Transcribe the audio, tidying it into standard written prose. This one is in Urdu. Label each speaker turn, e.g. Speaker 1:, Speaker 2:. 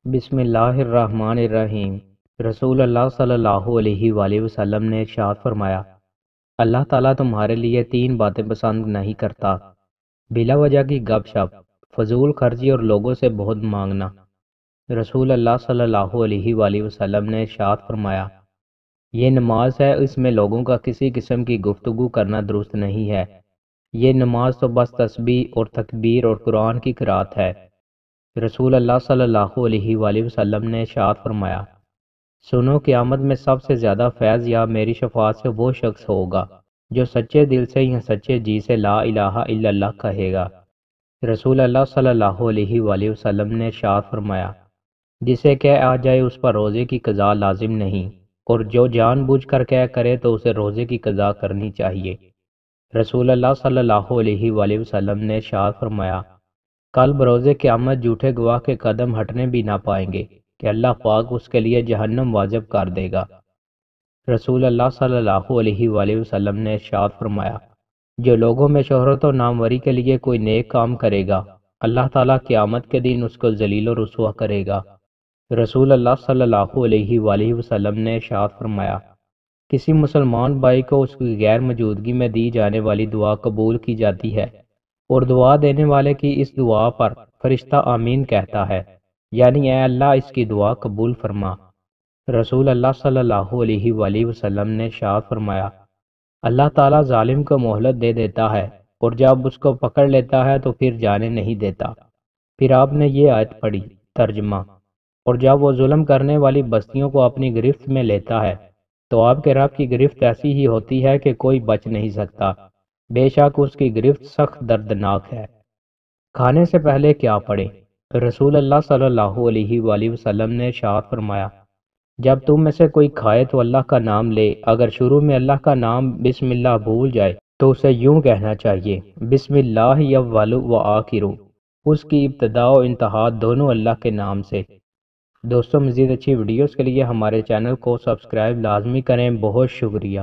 Speaker 1: بسم اللہ الرحمن الرحیم۔ رسول اللہ صلی اللہ علیہ وآلہ وسلم نے ارشاد فرمایا، اللہ تعالیٰ تمہارے لیے تین باتیں پسند نہیں کرتا: بلا وجہ کی گپ شپ، فضول خرچی اور لوگوں سے بہت مانگنا۔ رسول اللہ صلی اللہ علیہ وآلہ وسلم نے ارشاد فرمایا، یہ نماز ہے، اس میں لوگوں کا کسی قسم کی گفتگو کرنا درست نہیں ہے۔ یہ نماز تو بس تسبیح اور تکبیر اور قرآن کی قرات ہے۔ رسول اللہ صلی اللہ علیہ وآلہ وسلم نے ارشاد فرمایا، سنو، قیامت میں سب سے زیادہ فیض یا میری شفاعت سے وہ شخص ہوگا جو سچے دل سے یا سچے جی سے لا الہ الا اللہ کہے گا۔ رسول اللہ صلی اللہ علیہ وآلہ وسلم نے ارشاد فرمایا، جسے کہہ آ جائے اس پر روزے کی قضا لازم نہیں، اور جو جان بوجھ کر کہہ کرے تو اسے روزے کی قضا کرنی چاہیے۔ رسول اللہ صلی اللہ علیہ وآلہ وسلم نے ارشاد فرمایا، کل بروز قیامت جھوٹے گواہ کے قدم ہٹنے بھی نہ پائیں گے کہ اللہ پاک اس کے لیے جہنم واجب کر دے گا۔ رسول اللہ صلی اللہ علیہ وآلہ وسلم نے ارشاد فرمایا، جو لوگوں میں شہرت و ناموری کے لیے کوئی نیک کام کرے گا، اللہ تعالیٰ قیامت کے دن اس کو ذلیل و رسوا کرے گا۔ رسول اللہ صلی اللہ علیہ وآلہ وسلم نے ارشاد فرمایا، کسی مسلمان بھائی کو اس کی غیر موجودگی میں دی جانے والی دعا قبول کی جاتی ہے، اور دعا دینے والے کی اس دعا پر فرشتہ آمین کہتا ہے، یعنی اے اللہ اس کی دعا قبول فرما۔ رسول اللہ صلی اللہ علیہ وآلہ وسلم نے ارشاد فرمایا، اللہ تعالیٰ ظالم کو مہلت دے دیتا ہے، اور جب اس کو پکڑ لیتا ہے تو پھر جانے نہیں دیتا۔ پھر آپ نے یہ آیت پڑھی، ترجمہ: اور جب وہ ظلم کرنے والی بستیوں کو اپنی گرفت میں لیتا ہے تو آپ کے رب کی گرفت ایسی ہی ہوتی ہے کہ کوئی بچ نہیں سکتا، بے شک اس کی گرفت سخت دردناک ہے۔ کھانے سے پہلے کیا پڑھیں؟ رسول اللہ صلی اللہ علیہ وآلہ وسلم نے ارشاد فرمایا، جب تم میں سے کوئی کھائے تو اللہ کا نام لے، اگر شروع میں اللہ کا نام بسم اللہ بھول جائے تو اسے یوں کہنا چاہیے، بسم اللہ اول و آخر، اس کی ابتدا و انتہا دونوں اللہ کے نام سے۔ دوستوں، مزید اچھی ویڈیوز کے لیے ہمارے چینل کو سبسکرائب لازمی کریں۔ بہت شکریہ۔